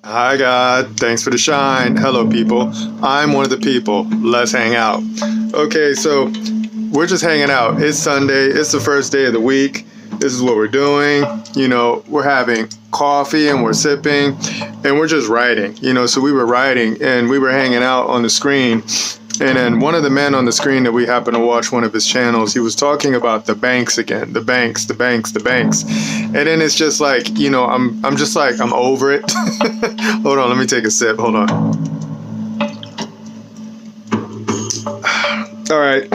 Hi, God. Thanks for the shine. Hello, people. I'm one of the people. Let's hang out. Okay, so we're just hanging out. It's Sunday. It's the first day of the week. This is what we're doing. We're having coffee and we're sipping and we're just writing. So we were writing and we were hanging out on the screen. And then one of the men on the screen that we happened to watch one of his channels, he was talking about the banks again, the banks. And then it's just like, I'm just like, I'm over it. Hold on, let me take a sip. Hold on. All right,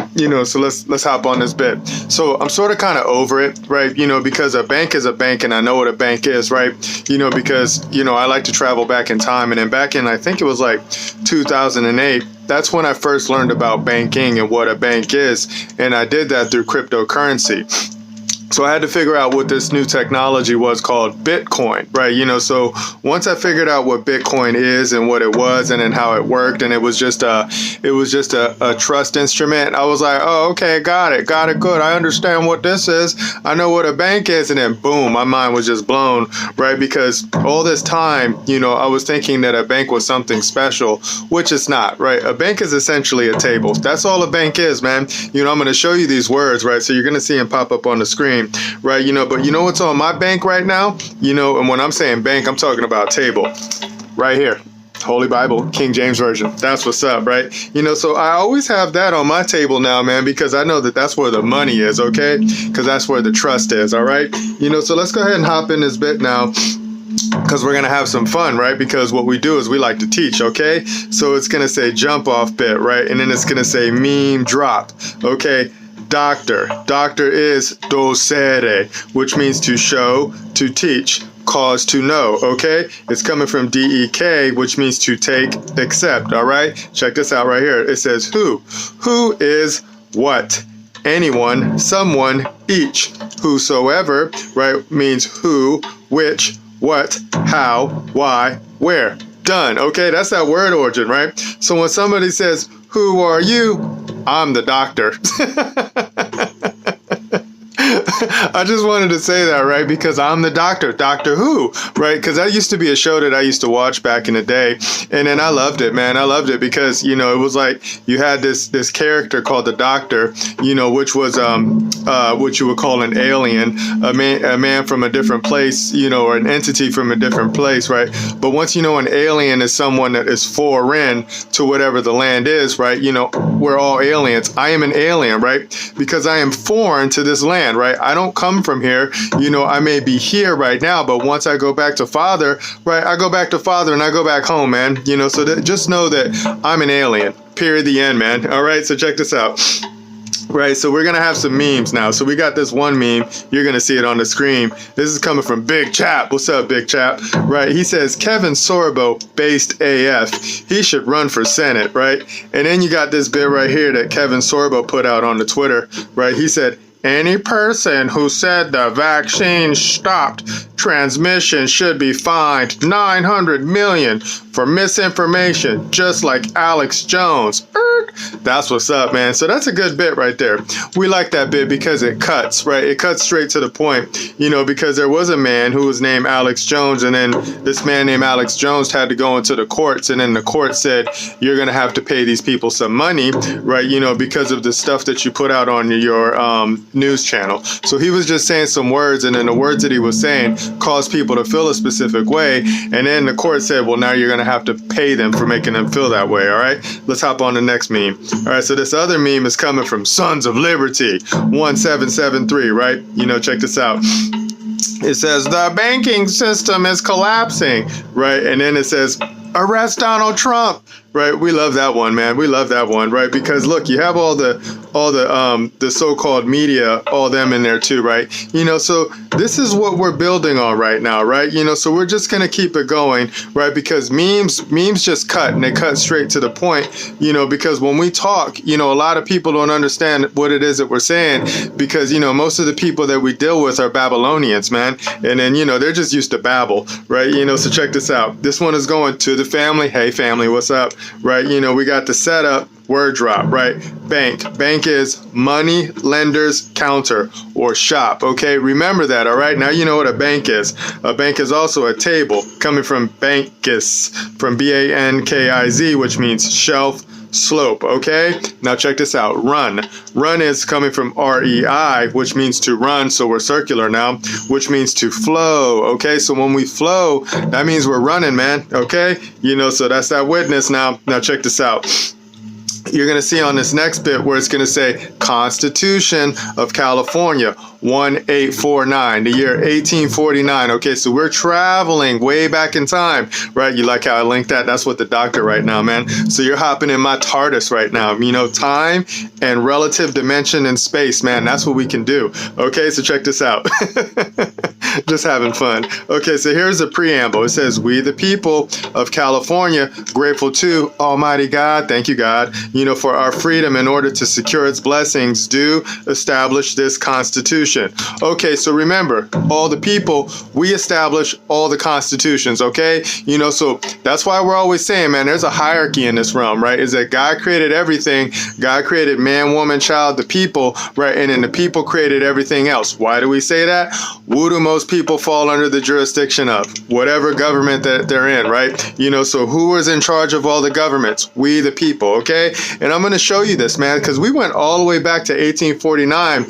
so let's hop on this bit. So I'm sort of kind of over it, right? Because a bank is a bank and I know what a bank is, right? Because, I like to travel back in time. And then back in, I think it was like 2008, that's when I first learned about banking and what a bank is. And I did that through cryptocurrency. So I had to figure out what this new technology was called Bitcoin, right? So once I figured out what Bitcoin is and what it was and then how it worked, and it was just a trust instrument, I was like, oh, okay, got it, good. I understand what this is. I know what a bank is. And then boom, my mind was just blown, right? Because all this time, I was thinking that a bank was something special, which it's not, right? A bank is essentially a table. That's all a bank is, man. I'm going to show you these words, right? So you're going to see them pop up on the screen. Right, but what's on my bank right now? And when I'm saying bank, I'm talking about table right here. Holy Bible, King James Version. That's what's up, right? So I always have that on my table now, man, because I know that that's where the money is, okay? Because that's where the trust is, all right? So let's go ahead and hop in this bit now, because we're going to have some fun, right? Because what we do is we like to teach, okay? So it's going to say jump off bit, right? And then it's going to say meme drop, okay? Doctor is docere, which means to show, to teach, cause to know, okay? It's coming from DEK, which means to take, accept, all right? Check this out right here. It says who. Who is what? Anyone, someone, each. Whosoever, right, means who, which, what, how, why, where. Done, okay? That's that word origin, right? So when somebody says, who are you? I'm the doctor. I just wanted to say that, right? Because I'm the doctor. Doctor Who, right? Because that used to be a show that I used to watch back in the day. And then I loved it, man. I loved it because, it was like you had this character called the Doctor, which was what you would call an alien, a man from a different place, or an entity from a different place, right? But once an alien is someone that is foreign to whatever the land is, right? We're all aliens. I am an alien, right? Because I am foreign to this land, right? I don't come from here. I may be here right now, but once I go back to Father, right, I go back to Father and I go back home, man. So just know that I'm an alien. Period. The end, man. All right. So check this out. Right, so we're going to have some memes now. So we got this one meme. You're going to see it on the screen. This is coming from Big Chap. What's up, Big Chap? Right, he says, Kevin Sorbo, based AF. He should run for Senate, right? And then you got this bit right here that Kevin Sorbo put out on the Twitter, right? He said, any person who said the vaccine stopped transmission should be fined $900 million for misinformation, just like Alex Jones. That's what's up, man. So that's a good bit right there. We like that bit because it cuts, right? It cuts straight to the point, because there was a man who was named Alex Jones, and then this man named Alex Jones had to go into the courts, and then the court said, you're going to have to pay these people some money, right? because of the stuff that you put out on your news channel. So he was just saying some words, and then the words that he was saying caused people to feel a specific way, and then the court said, well, now you're going to have to pay them for making them feel that way, all right? Let's hop on the next meme. All right, so this other meme is coming from Sons of Liberty 1773, right? Check this out. It says the banking system is collapsing, right? And then it says arrest Donald Trump, right? We love that one, man. We love that one, right? Because look, you have all the so-called media, all them in there too, right? So this is what we're building on right now, right? So we're just gonna keep it going, right? Because memes just cut, and they cut straight to the point, because when we talk, a lot of people don't understand what it is that we're saying, because most of the people that we deal with are Babylonians, man, and then they're just used to babble, right? So check this out. This one is going to the family. Hey family, what's up? right? We got the setup, word drop, right? Bank is money lender's counter or shop, okay? Remember that, all right? Now you know what a bank is. A bank is also a table, coming from bankis, from B-A-N-K-I-Z, which means shelf, slope, okay? Now check this out. Run is coming from R-E-I, which means to run, so we're circular now, which means to flow, okay? So when we flow, that means we're running, man, okay? So that's that witness. Now check this out. You're going to see on this next bit where it's going to say Constitution of California 1849, the year 1849. Okay, so we're traveling way back in time, right? You like how I linked that? That's what the doctor right now, man. So you're hopping in my TARDIS right now. Time and relative dimension and space, man. That's what we can do. Okay, so check this out. Just having fun. Okay, so here's the preamble. It says, we the people of California, grateful to Almighty God, thank you God, for our freedom in order to secure its blessings, do establish this Constitution. Okay, so remember, all the people, we establish all the constitutions, okay? So that's why we're always saying, man, there's a hierarchy in this realm, right? Is that God created everything. God created man, woman, child, the people, right? And then the people created everything else. Why do we say that? Who do most people fall under the jurisdiction of? Whatever government that they're in, right? So who is in charge of all the governments? We the people, okay? And I'm going to show you this, man, because we went all the way back to 1849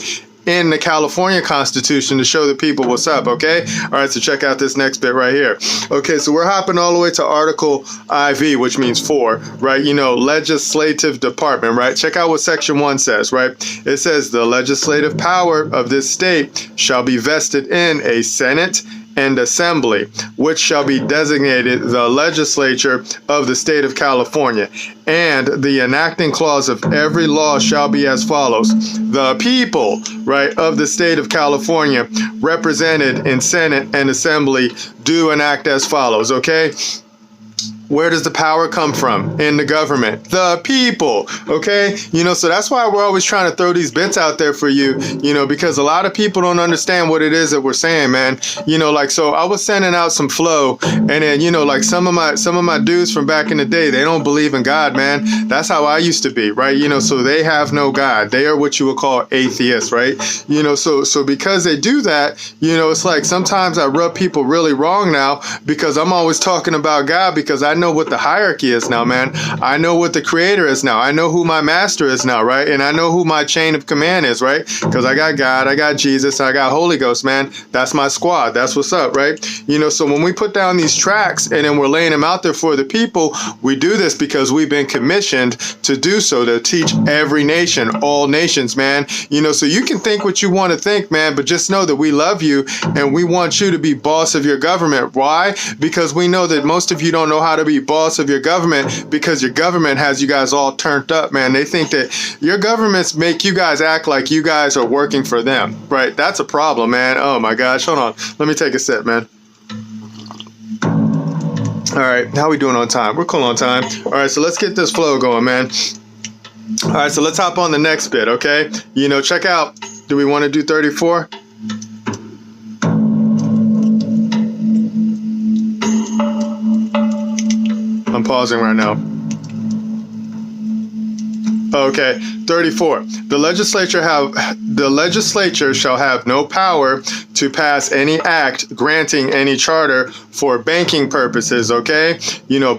in the California Constitution to show the people what's up, okay? All right, so check out this next bit right here. Okay, so we're hopping all the way to Article IV, which means 4, right? Legislative Department, right? Check out what Section 1 says, right? It says the legislative power of this state shall be vested in a Senate and Assembly, which shall be designated the legislature of the state of California. And the enacting clause of every law shall be as follows. The people, right, of the state of California, represented in Senate and Assembly, do enact as follows, okay? Where does the power come from in the government? The people, okay? So that's why we're always trying to throw these bits out there for you, because a lot of people don't understand what it is that we're saying, man. So I was sending out some flow, and then, some of my dudes from back in the day, they don't believe in God, man. That's how I used to be, right? So they have no God. They are what you would call atheists, right? So because they do that, it's like sometimes I rub people really wrong now because I'm always talking about God because I know what the hierarchy is now, man. I know what the creator is now. I know who my master is now, right? And I know who my chain of command is, right? Because I got God, I got Jesus, I got Holy Ghost, man. That's my squad. That's what's up, right? So when we put down these tracks and then we're laying them out there for the people, we do this because we've been commissioned to do so, to teach every nation, all nations, man. So you can think what you want to think, man, but just know that we love you and we want you to be boss of your government. Why? Because we know that most of you don't know how to be boss of your government because your government has you guys all turned up, man. They think that your governments make you guys act like you guys are working for them, right? That's a problem, man. Oh my gosh, hold on. Let me take a sip, man. All right, how we doing on time? We're cool on time. All right, so let's get this flow going, man. All right, so let's hop on the next bit, okay? Check out, do we want to do 34? I'm pausing right now. Okay, 34. The legislature shall have no power to pass any act granting any charter for banking purposes, okay?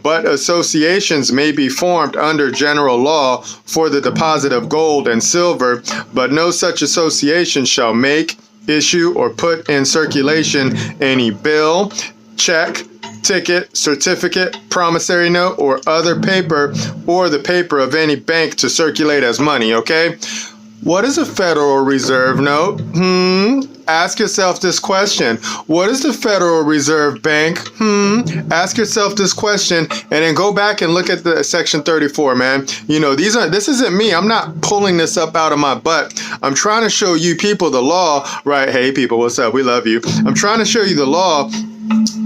But associations may be formed under general law for the deposit of gold and silver, but no such association shall make, issue, or put in circulation any bill, check, ticket, certificate, promissory note, or other paper, or the paper of any bank to circulate as money, okay? What is a Federal Reserve note? Ask yourself this question. What is the Federal Reserve Bank? Ask yourself this question and then go back and look at the Section 34, man. This isn't me. I'm not pulling this up out of my butt. I'm trying to show you people the law, right? Hey, people, what's up? We love you. I'm trying to show you the law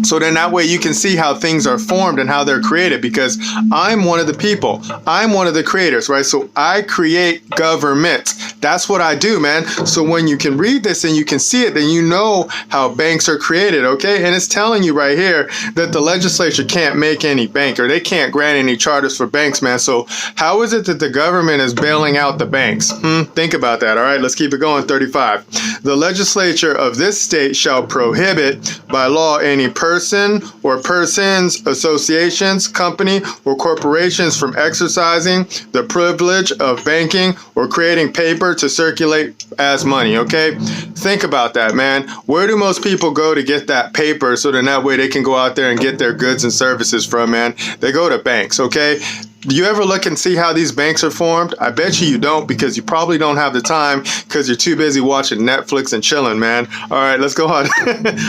So then that way you can see how things are formed and how they're created, because I'm one of the people. I'm one of the creators, right? So I create government. That's what I do, man. So when you can read this and you can see it, then you know how banks are created, okay? And it's telling you right here that the legislature can't make any bank, or they can't grant any charters for banks, man. So how is it that the government is bailing out the banks? Think about that, all right? Let's keep it going. 35. The legislature of this state shall prohibit by law any person or persons, associations, company, or corporations from exercising the privilege of banking or creating paper to circulate as money, okay? Think about that, man. Where do most people go to get that paper so then that way they can go out there and get their goods and services from, man? They go to banks, okay? Do you ever look and see how these banks are formed? I bet you don't, because you probably don't have the time because you're too busy watching Netflix and chilling, man. All right, let's go on.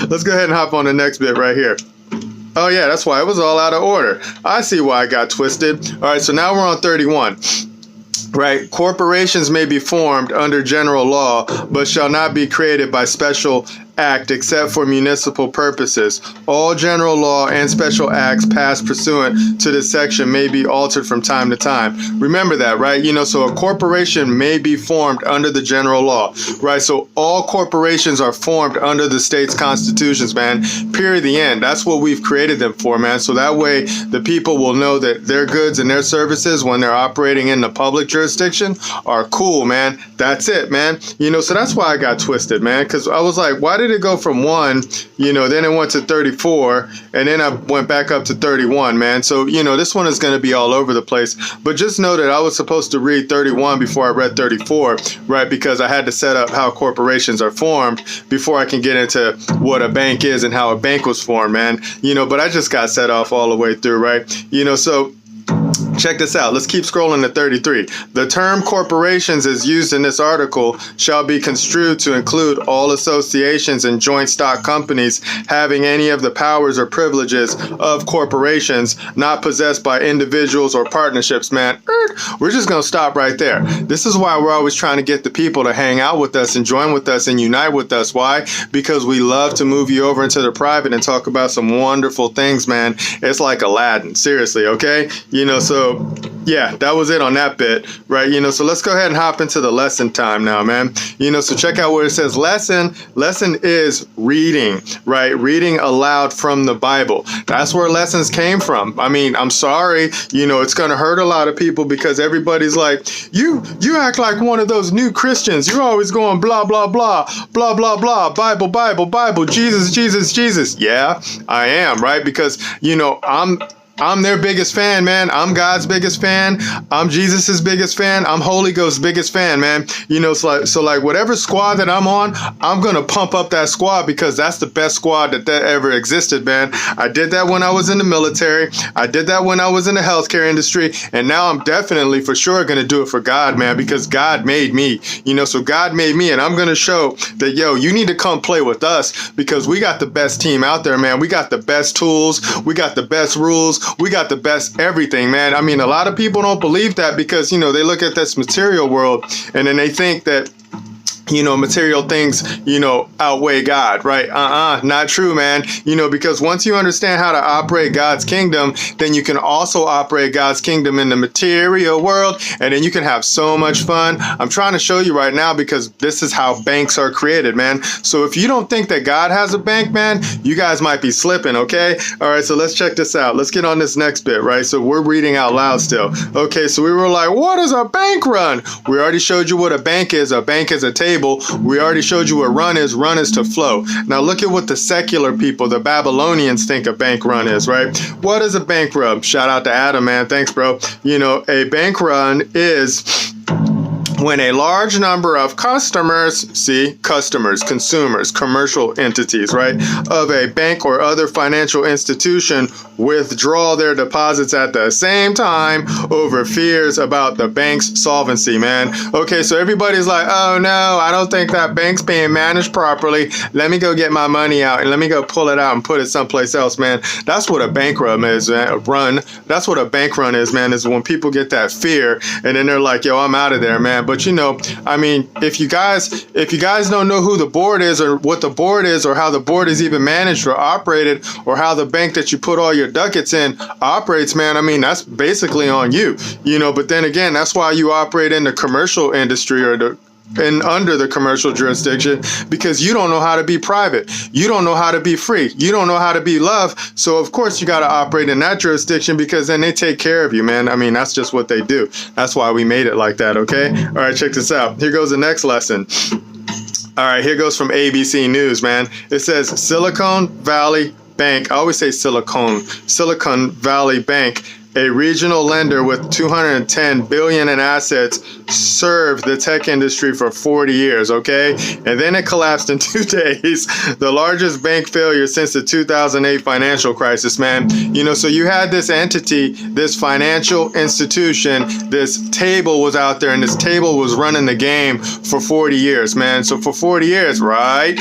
Let's go ahead and hop on the next bit right here. Oh, yeah, that's why it was all out of order. I see why I got twisted. All right, so now we're on 31. Right, corporations may be formed under general law, but shall not be created by special act except for municipal purposes. All general law and special acts passed pursuant to this section may be altered from time to time. Remember that, right? So a corporation may be formed under the general law, right? So all corporations are formed under the state's constitutions, man. Period, the end. That's what we've created them for, man. So that way the people will know that their goods and their services, when they're operating in the public jurisdiction, are cool, man. That's it, man. So that's why I got twisted, man, because I was like, why did it go from 1, then it went to 34, and then I went back up to 31, man. So, this one is going to be all over the place. But just know that I was supposed to read 31 before I read 34, right? Because I had to set up how corporations are formed before I can get into what a bank is and how a bank was formed, man. But I just got set off all the way through, right? So check this out. Let's keep scrolling to 33. The term corporations as used in this article shall be construed to include all associations and joint stock companies having any of the powers or privileges of corporations not possessed by individuals or partnerships, man. We're just going to stop right there. This is why we're always trying to get the people to hang out with us and join with us and unite with us. Why? Because we love to move you over into the private and talk about some wonderful things, man. It's like Aladdin. Seriously, okay? So yeah, that was it on that bit, right? So let's go ahead and hop into the lesson time now, man. So check out where it says lesson. Lesson is reading, right? Reading aloud from the Bible. That's where lessons came from. I mean, I'm sorry, it's going to hurt a lot of people because everybody's like, you act like one of those new Christians. You're always going blah, blah, blah, blah, blah, blah, Bible, Bible, Bible, Jesus, Jesus, Jesus. Yeah, I am, right? Because, I'm their biggest fan, man. I'm God's biggest fan. I'm Jesus's biggest fan. I'm Holy Ghost's biggest fan, man. So like whatever squad that I'm on, I'm going to pump up that squad because that's the best squad that ever existed, man. I did that when I was in the military. I did that when I was in the healthcare industry. And now I'm definitely for sure going to do it for God, man, because God made me, so God made me, and I'm going to show that, you need to come play with us because we got the best team out there, man. We got the best tools. We got the best rules. We got the best everything, man. I mean, a lot of people don't believe that because, they look at this material world and then they think that, material things, outweigh God, right? Not true, man. Because once you understand how to operate God's kingdom, then you can also operate God's kingdom in the material world, and then you can have so much fun. I'm trying to show you right now because this is how banks are created, man. So if you don't think that God has a bank, man, you guys might be slipping, okay? All right, so let's check this out. Let's get on this next bit, right? So we're reading out loud still. Okay, so we were like, what is a bank run? We already showed you what a bank is. A bank is a table. We already showed you what run is. Run is to flow. Now look at what the secular people, the Babylonians, think a bank run is, right? What is a bank run? Shout out to Adam, man. Thanks, bro. A bank run is when a large number of customers, consumers, commercial entities, right, of a bank or other financial institution withdraw their deposits at the same time over fears about the bank's solvency, man. Okay, so everybody's like, oh no, I don't think that bank's being managed properly. Let me go get my money out and let me go pull it out and put it someplace else, man. That's what a bank run is, man. That's what a bank run is, man, is when people get that fear and then they're like, yo, I'm out of there, man. But But I mean, if you guys don't know who the board is, or what the board is, or how the board is even managed or operated, or how the bank that you put all your ducats in operates, man, I mean, that's basically on you. But then again, that's why you operate in the commercial industry, or under the commercial jurisdiction, because you don't know how to be private. You don't know how to be free. You don't know how to be love. So of course you got to operate in that jurisdiction, because then they take care of you, man. I mean, that's just what they do. That's why we made it like that. Okay. All right. Check this out. Here goes the next lesson. All right. Here goes from ABC News, man. It says Silicon Valley Bank. I always say Silicon Valley Bank, a regional lender with $210 billion in assets, served the tech industry for 40 years, okay? And then it collapsed in 2 days. The largest bank failure since the 2008 financial crisis, man. So you had this entity, this financial institution, this table was out there, and this table was running the game for 40 years, man. So for 40 years, right?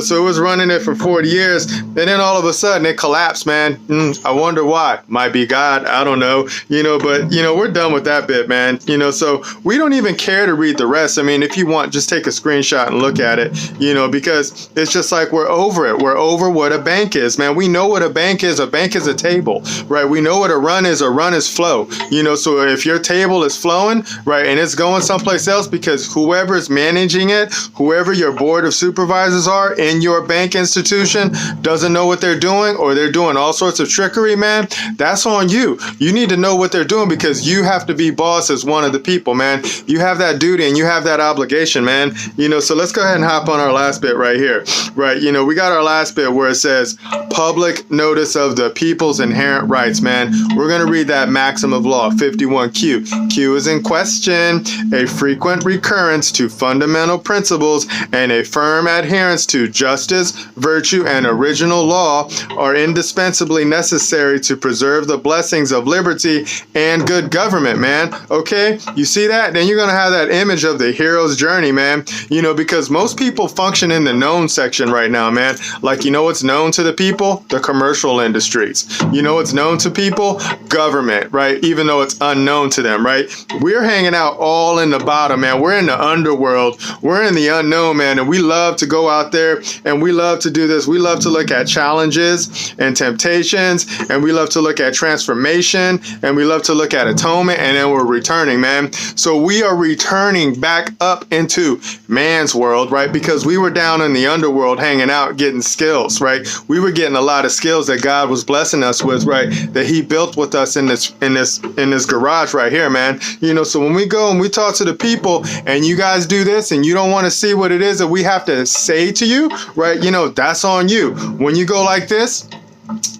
So it was running it for 40 years, and then all of a sudden it collapsed, man. I wonder why. Might be God. I don't know. But we're done with that bit, man. So we don't even care to read the rest. I mean, if you want, just take a screenshot and look at it, because it's just like we're over it. We're over what a bank is, man. We know what a bank is. A bank is a table, right? We know what a run is. A run is flow, so if your table is flowing, right, and it's going someplace else because whoever's managing it, whoever your board of supervisors are in your bank institution doesn't know what they're doing, or they're doing all sorts of trickery, man, that's on you. You need to know what they're doing, because you have to be boss as one of the people, man. You have that duty and you have that obligation, man. So let's go ahead and hop on our last bit right here, right? We got our last bit where it says public notice of the people's inherent rights, man. We're going to read that Maxim of Law 51Q. Q is in question. A frequent recurrence to fundamental principles and a firm adherence to justice, virtue, and original law are indispensably necessary to preserve the blessings of liberty and good government, man. Okay, you see that? Then you're gonna have that image of the hero's journey, man. Because most people function in the known section right now, man. Like, what's known to the people? The commercial industries. What's known to people? Government, right? Even though it's unknown to them, right? We're hanging out all in the bottom, man. We're in the underworld. We're in the unknown, man. And we love to go out there and we love to do this. We love to look at challenges and temptations, and we love to look at transformation, and we love to look at atonement, and then we're returning, man. So we are returning back up into man's world, right? Because we were down in the underworld hanging out, getting skills, right? We were getting a lot of skills that God was blessing us with, right? That he built with us in this garage right here, man. So when we go and we talk to the people and you guys do this and you don't want to see what it is that we have to say to you, right? That's on you. When you go like this,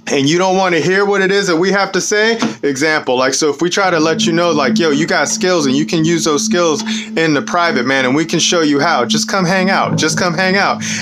and you don't want to hear what it is that we have to say, example, like, so if we try to let you know, like, yo, you got skills and you can use those skills in the private, man, and we can show you how, just come hang out,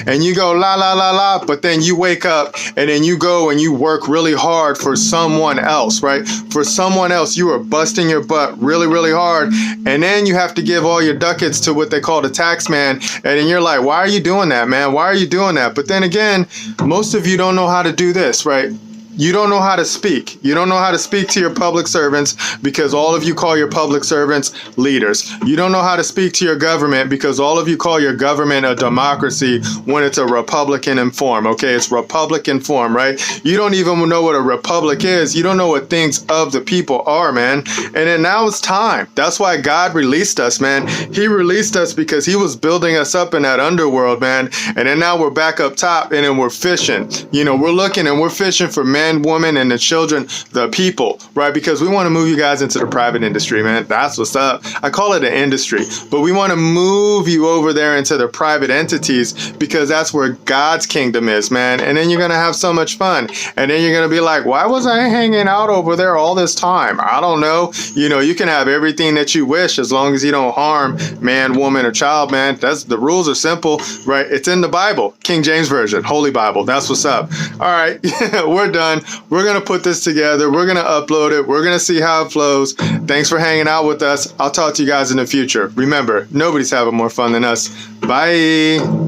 and you go la la la la, but then you wake up and then you go and you work really hard for someone else, right? For someone else, you are busting your butt really, really hard, and then you have to give all your ducats to what they call the tax man, and then you're like, why are you doing that, man? Why are you doing that? But then again, most of you don't know how to do this, right? You don't know how to speak. You don't know how to speak to your public servants, because all of you call your public servants leaders. You don't know how to speak to your government, because all of you call your government a democracy when it's a Republican in form. Okay, it's Republican form, right? You don't even know what a republic is. You don't know what things of the people are, man. And then now it's time. That's why God released us, man. He released us because he was building us up in that underworld, man. And then now we're back up top, and then we're fishing. We're looking and we're fishing for men, women, and the children, the people, right? Because we want to move you guys into the private industry, man. That's what's up. I call it an industry, but we want to move you over there into the private entities, because that's where God's kingdom is, man. And then you're going to have so much fun. And then you're going to be like, why was I hanging out over there all this time? I don't know. You can have everything that you wish as long as you don't harm man, woman, or child, man. The rules are simple, right? It's in the Bible, King James Version, Holy Bible. That's what's up. All right. We're done. We're going to put this together. We're going to upload it. We're going to see how it flows. Thanks for hanging out with us. I'll talk to you guys in the future. Remember, nobody's having more fun than us. Bye.